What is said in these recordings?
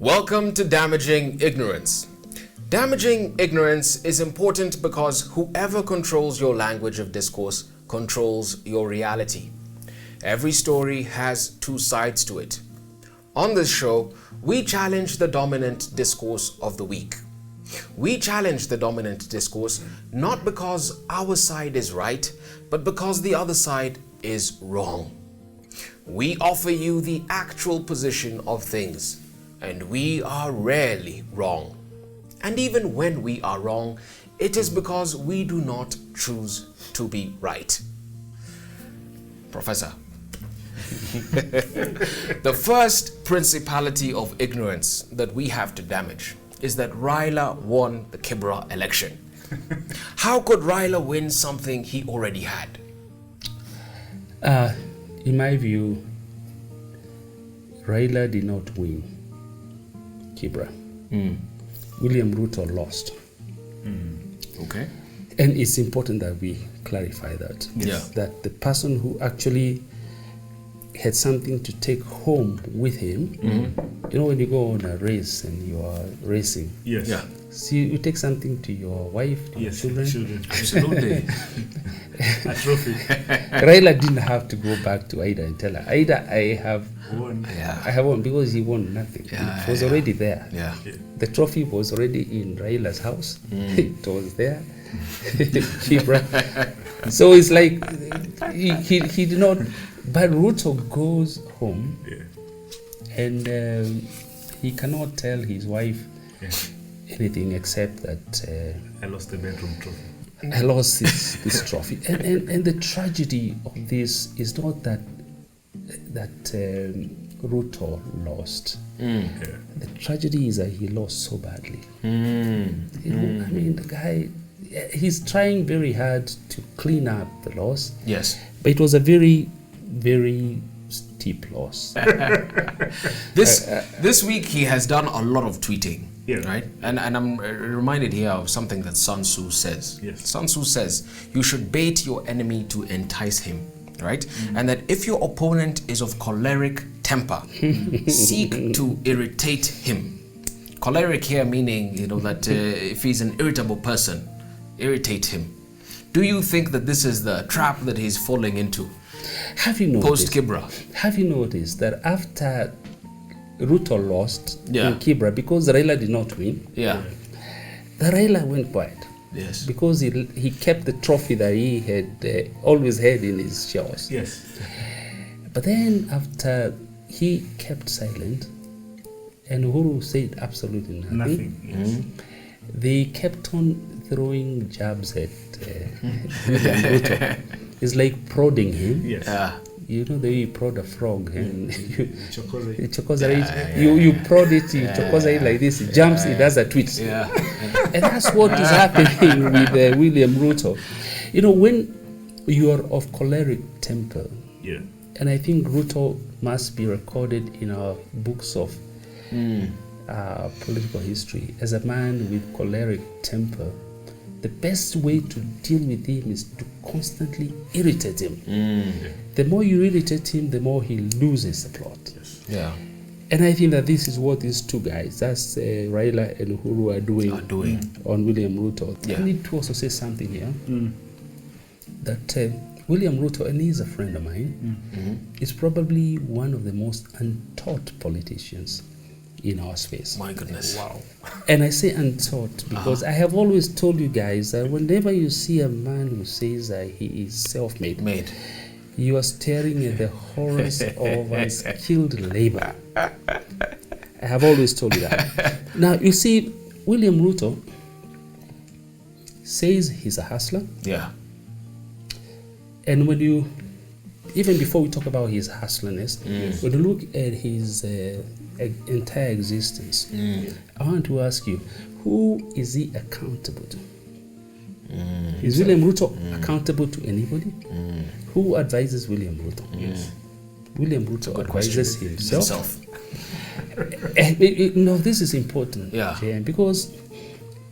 Welcome to Damaging Ignorance. Damaging ignorance is important because whoever controls your language of discourse controls your reality. Every story has two sides to it. On this show, we challenge the dominant discourse of the week. We challenge the dominant discourse not because our side is right, but because the other side is wrong. We offer you the actual position of things, and we are rarely wrong. And even when we are wrong, it is because we do not choose to be right. Professor, the first principality of ignorance that we have to damage is that Raila won the Kibra election. How could Raila win something he already had? In my view, Raila did not win Kibra. William Ruto lost. Okay. And it's important that we clarify that. Yes. That the person who actually had something to take home with him, you know, when you go on a race and you are racing, Yes. Yeah. see, you take something to your wife, to Yes. your children. Absolutely. A trophy. Raila didn't have to go back to Aida and tell her, Aida, I have One. Yeah. won, because he won nothing. Yeah, It was yeah. already there. Yeah. The trophy was already in Raila's house. It was there. Kibra. So it's like he did not. But Ruto goes home Yeah. and he cannot tell his wife Yeah. anything except that I lost the bedroom trophy. I lost this trophy. And the tragedy of this is not that Ruto lost. Yeah. The tragedy is that he lost so badly. You know, I mean, the guy, he's trying very hard to clean up the loss, Yes. but it was a very, very steep loss. This week he has done a lot of tweeting. Yeah. Right? And I'm reminded here of something that Sun Tzu says. Yes. Sun Tzu says you should bait your enemy to entice him. Right? And that if your opponent is of choleric temper, seek to irritate him. Choleric here meaning, you know, that if he's an irritable person, irritate him. Do you think that this is the trap that he's falling into Have you noticed? post Kibra? Have you noticed that after Ruto lost Yeah. in Kibra, because Raila did not win, Yeah. the Raila went quiet. Yes. Because he kept the trophy that he had always had in his showers. Yes. But then after he kept silent and Uhuru said absolutely nothing, Nothing. Yes. they kept on throwing jabs at William Ruto. It's like prodding him. Yes. Yeah. You know the way you prod a frog and you Chocolate. you prod it, you chocosa it like this, it jumps, it does a twitch. Yeah. And that's what is happening with William Ruto. You know, when you are of choleric temper, Yeah. and I think Ruto must be recorded in our books of political history as a man with choleric temper, the best way to deal with him is to constantly irritate him. The more you irritate him, the more he loses the plot. Yes. Yeah. And I think that this is what these two guys, that's Raila and Uhuru, are doing on William Ruto. Yeah. I need to also say something here, that William Ruto, and he's a friend of mine, is probably one of the most untaught politicians in our space. My goodness. Wow. And I say untaught because I have always told you guys that whenever you see a man who says that he is self-made, Made. you are staring at the horrors of unskilled labor. I have always told you that. Now, you see, William Ruto says he's a hustler. Yeah. And when you, even before we talk about his hustlerness, when you look at his entire existence, I want to ask you, who is he accountable to? Is William Ruto accountable to anybody? Who advises William Ruto? Yes. William Ruto advises himself. No, this is important, Yeah. Jan, because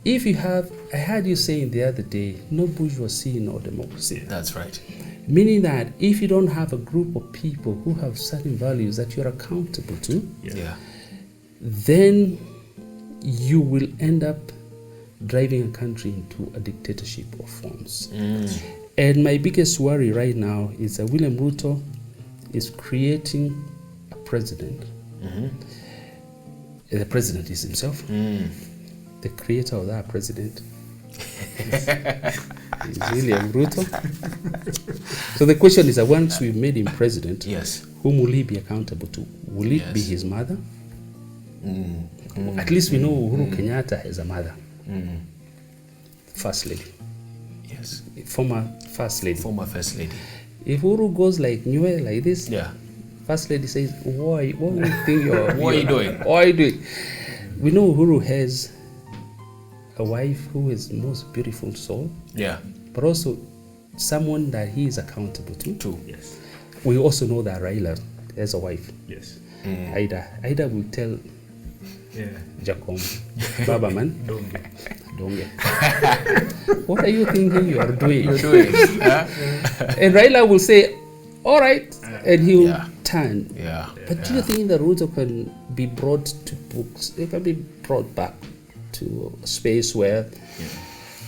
if you have, I heard you saying the other day, no bourgeoisie, no democracy. That's right. Meaning that if you don't have a group of people who have certain values that you're accountable to, Yeah. then you will end up driving a country into a dictatorship of forms. And my biggest worry right now is that William Ruto is creating a president. The president is himself. The creator of that president is William Ruto. So the question is that once we've made him president, Yes. whom will he be accountable to? Will it be his mother? At least we know Uhuru Kenyatta has a mother. First lady. Yes. Former first lady. Former first lady. If Uhuru goes like Nyue, like this, Yeah. first lady says, what do you think you're... What are you doing? What are you doing? We know Uhuru has a wife who is the most beautiful soul, Yeah. but also someone that he is accountable to. True. Yes. We also know that Raila has a wife, Yes. Aida will tell Yeah. Jacom, Baba man, Don't be. Donge. What are you thinking you are doing? You're doing. Huh? And Raila will say, all right, and he will Yeah. turn. Yeah. But do you think that Ruto can be brought to books? It can be brought back to a space where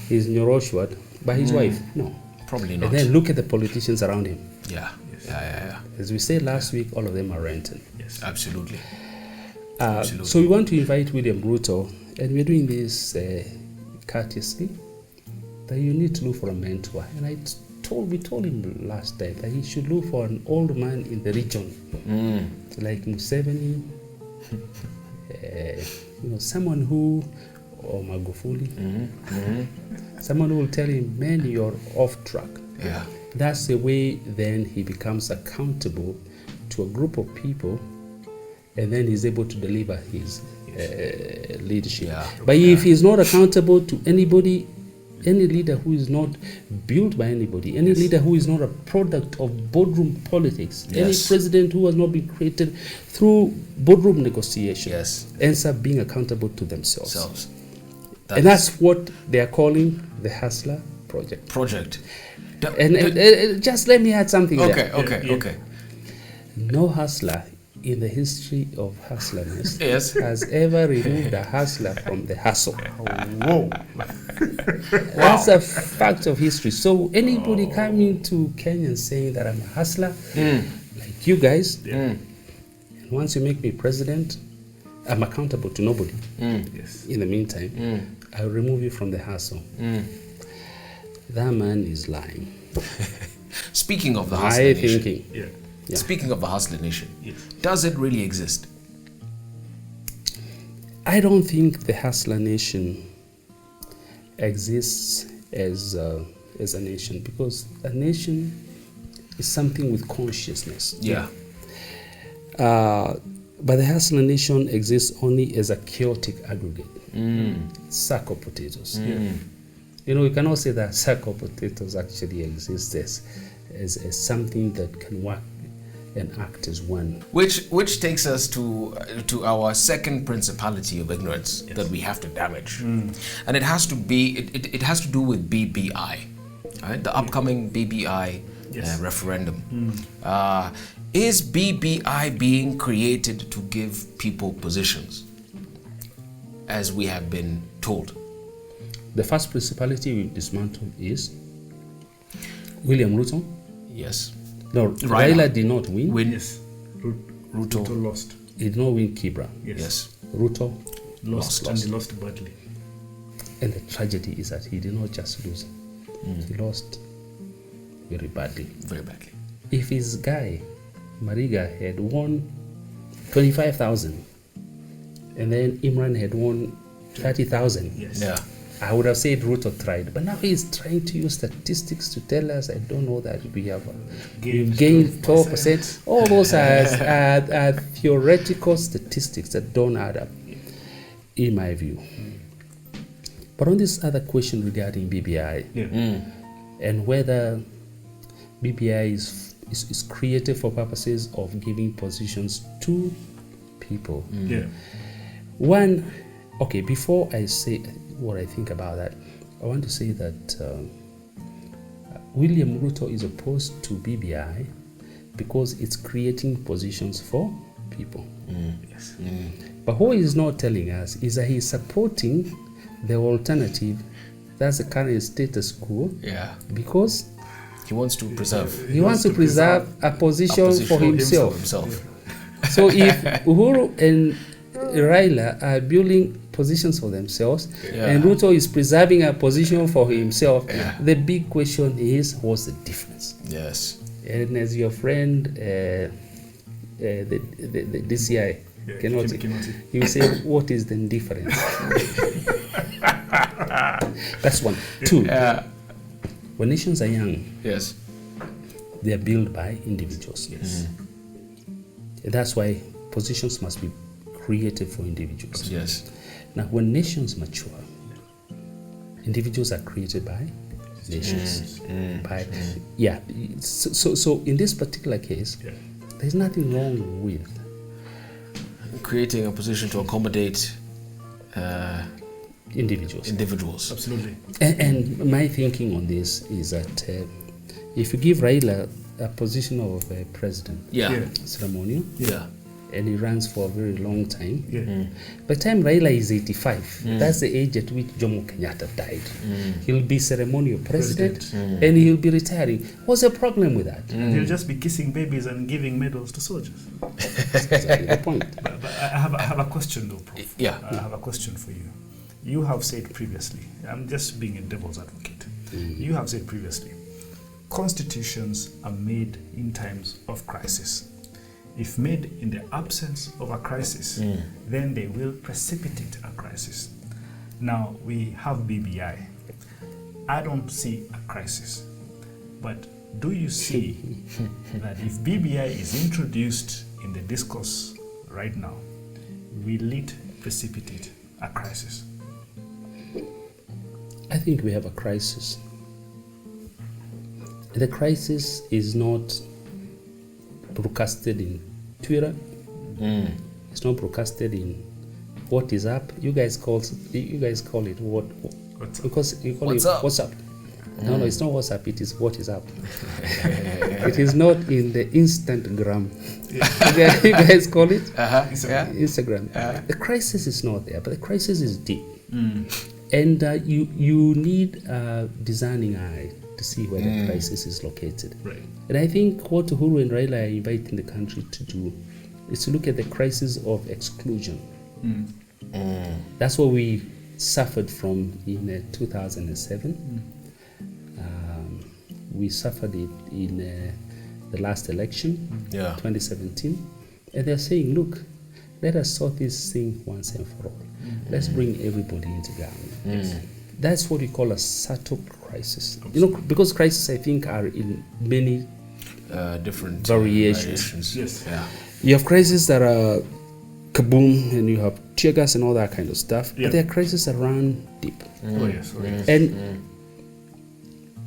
he's neuroshwad by his wife? No. Probably not. And then look at the politicians around him. Yeah. Yeah. As we said last week, all of them are renting. Yes. Absolutely. So we want to invite William Ruto, and we're doing this courteously, that you need to look for a mentor. And we told him last time that he should look for an old man in the region, like Museveni, someone who, or Magufuli, someone who will tell him, man, you're off track. Yeah. That's the way then he becomes accountable to a group of people, and then he's able to deliver his leadership. Yeah. But if he's not accountable to anybody, any leader who is not built by anybody, any leader who is not a product of boardroom politics, any president who has not been created through boardroom negotiation, ends up being accountable to themselves. And that's what they are calling the Hustler Project. And just let me add something there. Okay. No hustler in the history of hustlerness Yes. has ever removed a hustler from the hustle. Whoa. That's a fact of history. So anybody coming to Kenya and saying that I'm a hustler, like you guys, and once you make me president, I'm accountable to nobody. Yes. In the meantime, I'll remove you from the hustle. That man is lying. Speaking of the Hustler Nation. thinking. Yeah. Speaking of the Hustler Nation, Yes. does it really exist? I don't think the Hustler Nation exists as a nation, because a nation is something with consciousness. Yeah. But the Hustler Nation exists only as a chaotic aggregate. Sack of potatoes. You cannot say that sack of potatoes actually exists as something that can work and act as one. Which takes us to our second principality of ignorance that we have to damage, and it has to be it has to do with BBI, right? The upcoming BBI referendum. Is BBI being created to give people positions, as we have been told? The first principality we dismantled is William Ruto. Yes. No, Raila did not win. Yes. Ruto lost. He did not win Kibra. Yes. Ruto Lost. And he lost badly. And the tragedy is that he did not just lose. He lost very badly. Very badly. If his guy, Mariga, had won 25,000 and then Imran had won 30,000, Yes. Yeah. I would have said Ruto tried. But now he's trying to use statistics to tell us, I don't know, that we have we've gained 12%. All those are theoretical statistics that don't add up, in my view. But on this other question regarding BBI, and whether BBI is created for purposes of giving positions to people. One, okay, before I say what I think about that, I want to say that William Ruto is opposed to BBI because it's creating positions for people. Yes. But what he's not telling us is that he's supporting the alternative, that's the current status quo, Yeah. because He wants to preserve. he wants to preserve a position for himself. So if Uhuru and Raila are building positions for themselves, and Ruto is preserving a position for himself, the big question is, what's the difference? Yes. And as your friend, the DCI, Kinoti. he will say, what is the difference? That's one. Two, when nations are young, Yes. they are built by individuals. Yes. And that's why positions must be created for individuals. Yes. Now, when nations mature, individuals are created by nations. So in this particular case, there's nothing wrong with Creating a position to accommodate individuals. Absolutely. And my thinking on this is that if you give Raila a position of president, ceremonial, and he runs for a very long time, by the time Raila is 85, that's the age at which Jomo Kenyatta died. He'll be ceremonial president, and he'll be retiring. What's the problem with that? And he'll just be kissing babies and giving medals to soldiers. That's exactly the point. But I have a question though, Prof. Yeah. I have a question for you. You have said previously, I'm just being a devil's advocate. You have said previously, constitutions are made in times of crisis. If made in the absence of a crisis, then they will precipitate a crisis. Now, we have BBI. I don't see a crisis. But do you see that if BBI is introduced in the discourse right now, will it precipitate a crisis? I think we have a crisis. The crisis is not broadcasted in Twitter. It's not broadcasted in what is up. You guys call it what? Because you call What's it up? what's up. No, it's not what's up. It is what is up. It is not in the Instagram. You guys call it Instagram. The crisis is not there, but the crisis is deep. And you need a discerning eye to see where the crisis is located. Right. And I think what Uhuru and Raila are inviting the country to do is to look at the crisis of exclusion. That's what we suffered from in 2007. We suffered it in the last election, 2017. And they're saying, look, let us sort this thing once and for all. Let's bring everybody into government. That's what we call a subtle crisis. You know, because crises, I think, are in many different variations. Yes. Yeah. You have crises that are kaboom, and you have tear gas and all that kind of stuff. But there are crises that run deep. Oh yes. And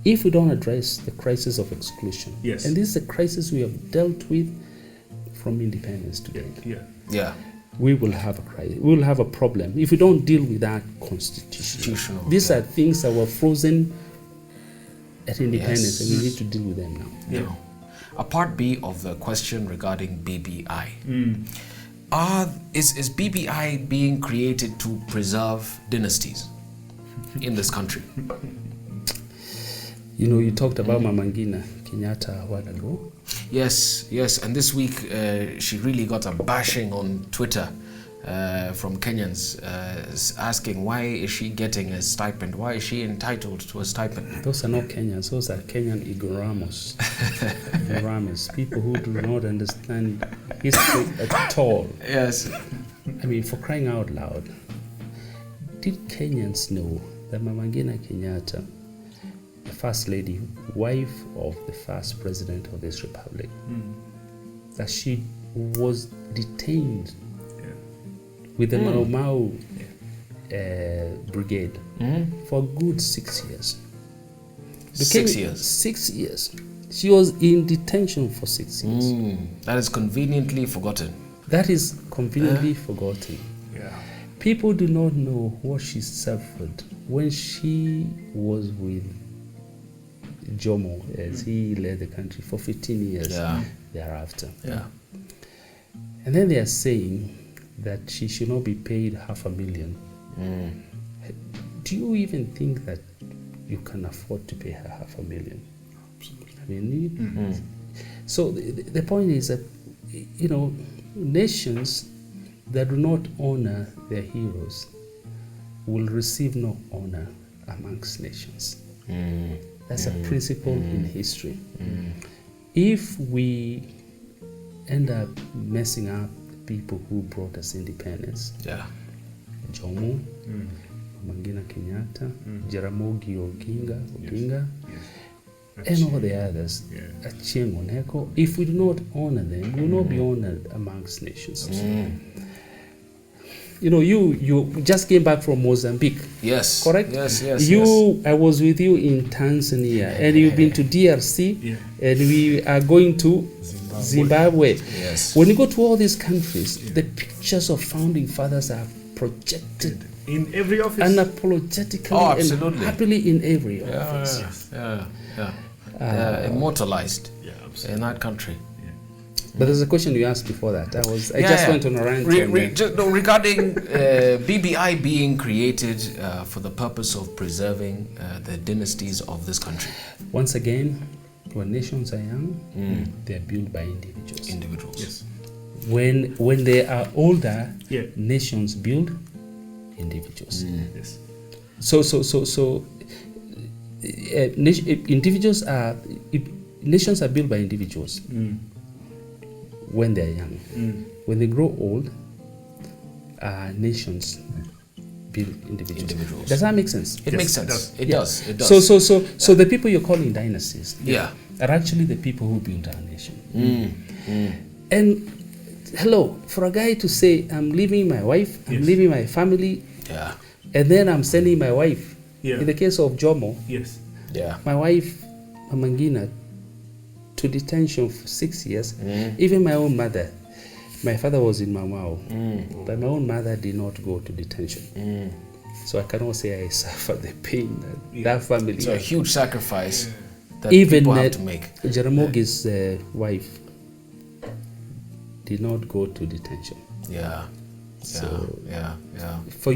if we don't address the crisis of exclusion, Yes. and this is a crisis we have dealt with from independence to date, Yeah. we will have a crisis. We will have a problem if we don't deal with that constitutional. These are things that were frozen at independence, and we need to deal with them now. Yeah. A part B of the question regarding BBI. Is BBI being created to preserve dynasties in this country? You know, you talked about Mama Ngina Kenyatta a while ago. Yes, and this week she really got a bashing on Twitter from Kenyans asking, why is she getting a stipend? Why is she entitled to a stipend? Those are not Kenyans, those are Kenyan ignoramus. Ignoramus, people who do not understand history at all. Yes. I mean, for crying out loud, did Kenyans know that Mama Ngina Kenyatta, the first lady, wife of the first president of this republic, that she was detained with the Mau Mau brigade for a good 6 years. 6 years? 6 years. She was in detention for 6 years. That is conveniently forgotten. That is conveniently forgotten. Yeah. People do not know what she suffered when she was with Jomo as he led the country for 15 years thereafter. Yeah. And then they are saying that she should not be paid $500,000. Do you even think that you can afford to pay her $500,000? I mean, so the point is that, nations that do not honor their heroes will receive no honor amongst nations. That's a principle in history. If we end up messing up the people who brought us independence, Jomo, Mangina Kenyatta, Jaramogi Oginga, and all the others, Achieng Oneko, if we do not honor them, we will not be honored amongst nations. You just came back from Mozambique. Yes. Correct? Yes. I was with you in Tanzania, and you've been to DRC, and we are going to Zimbabwe. Yes. When you go to all these countries, the pictures of founding fathers are projected in every office, unapologetically and happily in every office. Immortalized in that country. But there's a question you asked before that. I just went on a rant. Regarding BBI being created for the purpose of preserving the dynasties of this country. Once again, when nations are young, they are built by individuals. Yes. When they are older, nations build individuals. Yes. So nations are built by individuals when they are young. When they grow old, nations build individuals. Does that make sense? It makes sense. It does. So the people you're calling dynasties are actually the people who built our nation. And hello, for a guy to say, I'm leaving my wife, I'm leaving my family, and then I'm sending my wife. In the case of Jomo, my wife, Mangina, to detention for 6 years. Even my own mother, my father was in Mamao, but my own mother did not go to detention. So I cannot say I suffered the pain that family. It's a huge sacrifice that people have to make. Jaramogi's wife did not go to detention. For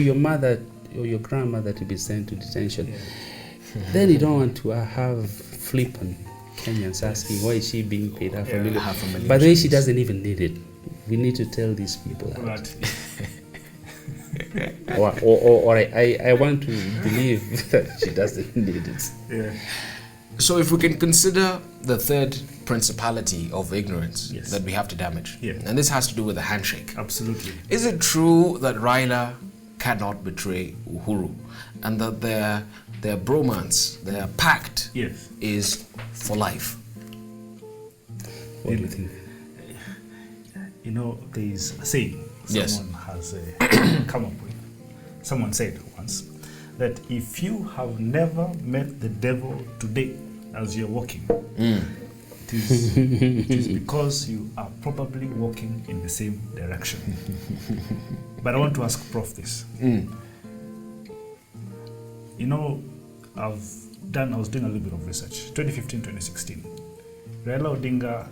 your mother or your grandmother to be sent to detention, then you don't want to have flippant Kenyans asking why is she being paid $500,000. By the way, she doesn't even need it. We need to tell these people that. I want to believe that she doesn't need it. So if we can consider the third principality of ignorance that we have to damage, and this has to do with the handshake. Absolutely. Is it true that Raila cannot betray Uhuru, and that their bromance, their pact is for life? What do you think? There is a saying someone has come up with. Someone said once that if you have never met the devil today as you're walking, it is because you are probably walking in the same direction. But I want to ask Prof this. I was doing a little bit of research. 2015, 2016. Raila Odinga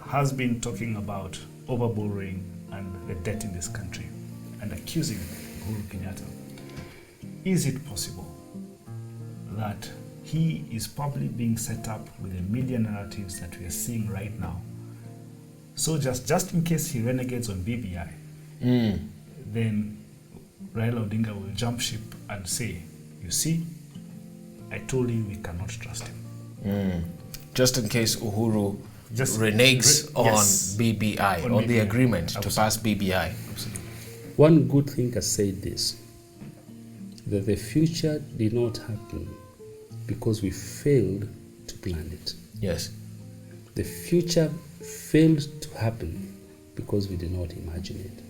has been talking about overborrowing and the debt in this country and accusing Uhuru Kenyatta. Is it possible that he is probably being set up with the media narratives that we are seeing right now? So just in case he renegades on BBI, then Raila Odinga will jump ship and say, you see, I told you we cannot trust him. Just in case Uhuru reneges on BBI, on the agreement to pass BBI. Absolutely. One good thinker said this, that the future did not happen because we failed to plan it. Yes. The future failed to happen because we did not imagine it.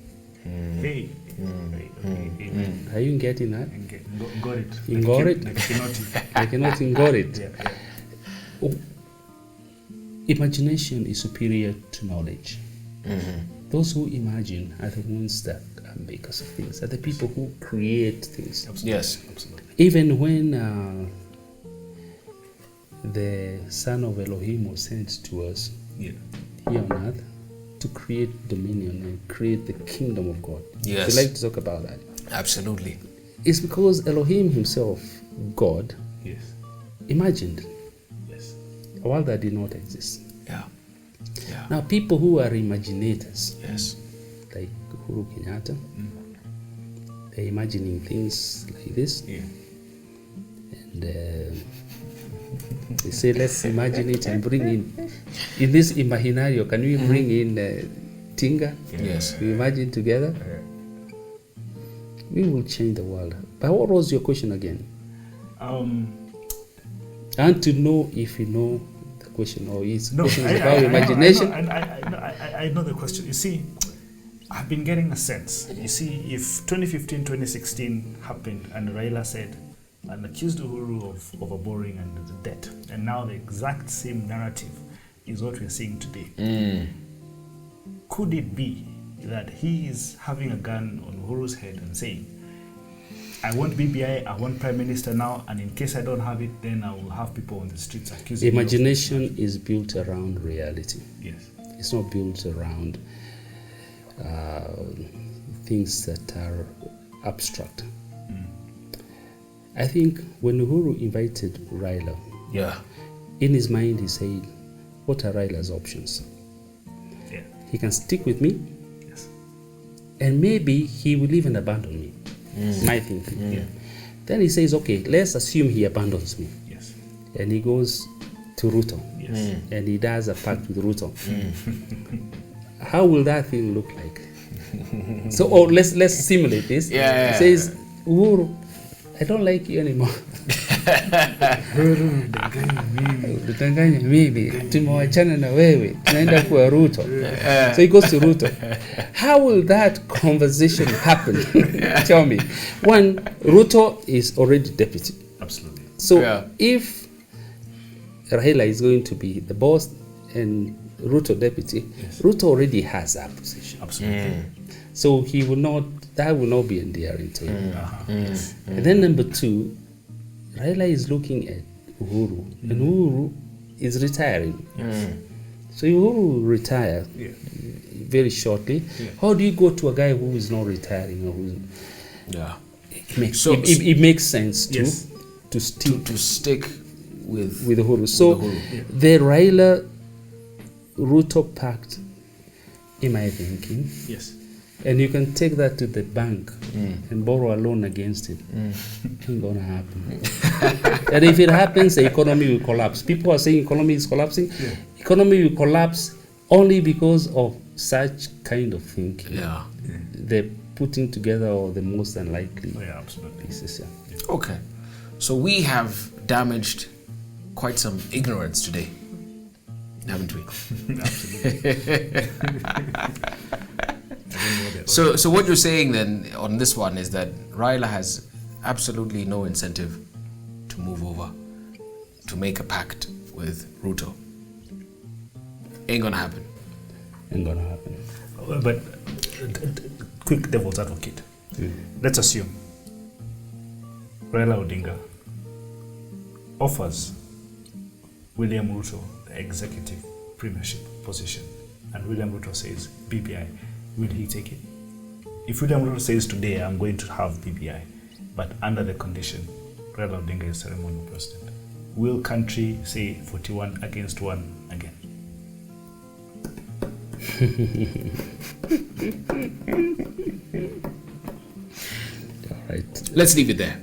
Are you getting that? Got it. You got it? I cannot got it. Imagination is superior to knowledge. Those who imagine are the ones that are makers of things, are the people who create things. Absolutely. Yes. Absolutely. Even when the Son of Elohim was sent to us here on earth, to create dominion and create the kingdom of God. Yes. We like to talk about that. Absolutely. It's because Elohim himself, God, Yes. imagined Yes. a world that did not exist. Yeah. Yeah. Now, people who are imaginators, Yes. like Uhuru Kenyatta, they're imagining things like this, Yeah. and they say, let's imagine it and bring in this imaginario, can we bring in Tinga? Yes. We imagine together. We will change the world. But what was your question again? I want to know if you know the question or it's question about imagination. I know the question. You see, I've been getting a sense. You see, if 2015, 2016 happened and Raila said and accused Uhuru of overborrowing and the debt, and now the exact same narrative is what we're seeing today. Could it be that he is having a gun on Uhuru's head and saying, I want BBI, I want Prime Minister now, and in case I don't have it, then I will have people on the streets accusing Imagination is built around reality. Yes. It's not built around things that are abstract. I think when Uhuru invited Raila, Yeah. in his mind he said, what are Raila's options? Yeah. He can stick with me, Yes. and maybe he will even abandon me. My thinking. Yeah. Then he says, okay, let's assume he abandons me. Yes. And he goes to Ruto. Yes. And he does a pact with Ruto. How will that thing look like? So, let's simulate this. Yeah. He says, Uhuru, I don't like you anymore. Utadanganya mimi, tumewachana na wewe, tunaenda kwa Ruto. So he goes to Ruto. How will that conversation happen? Tell me. One, Ruto is already deputy. Absolutely. So if Raila is going to be the boss and Ruto deputy, Ruto already has that position. Absolutely. So he will not, that will not be endearing to him. And then number two, Raila is looking at Uhuru, and Uhuru is retiring. So Uhuru will retire very shortly. How do you go to a guy who is not retiring? Or who's, it makes sense to stick with Uhuru. So the Raila Ruto pact, in my thinking, Yes. and you can take that to the bank and borrow a loan against it. Ain't gonna happen. And if it happens, the economy will collapse. People are saying economy is collapsing. Economy will collapse only because of such kind of thinking. The putting together of the most unlikely Absolutely. pieces. Okay. So we have damaged quite some ignorance today, haven't we? Absolutely. So what you're saying then on this one is that Raila has absolutely no incentive to move over, to make a pact with Ruto. Ain't gonna happen. Ain't gonna happen. But quick devil's advocate. Let's assume Raila Odinga offers William Ruto the executive premiership position, and William Ruto says BBI. Will he take it? If William Ruto says today I'm going to have BBI, but under the condition Raila Odinga is ceremonial president, will country say 41 against 1 again? All right. Let's leave it there.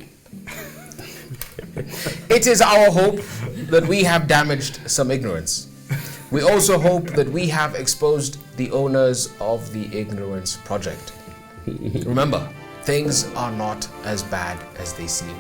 It is our hope that we have damaged some ignorance. We also hope that we have exposed the owners of the Ignorance Project. Remember, things are not as bad as they seem.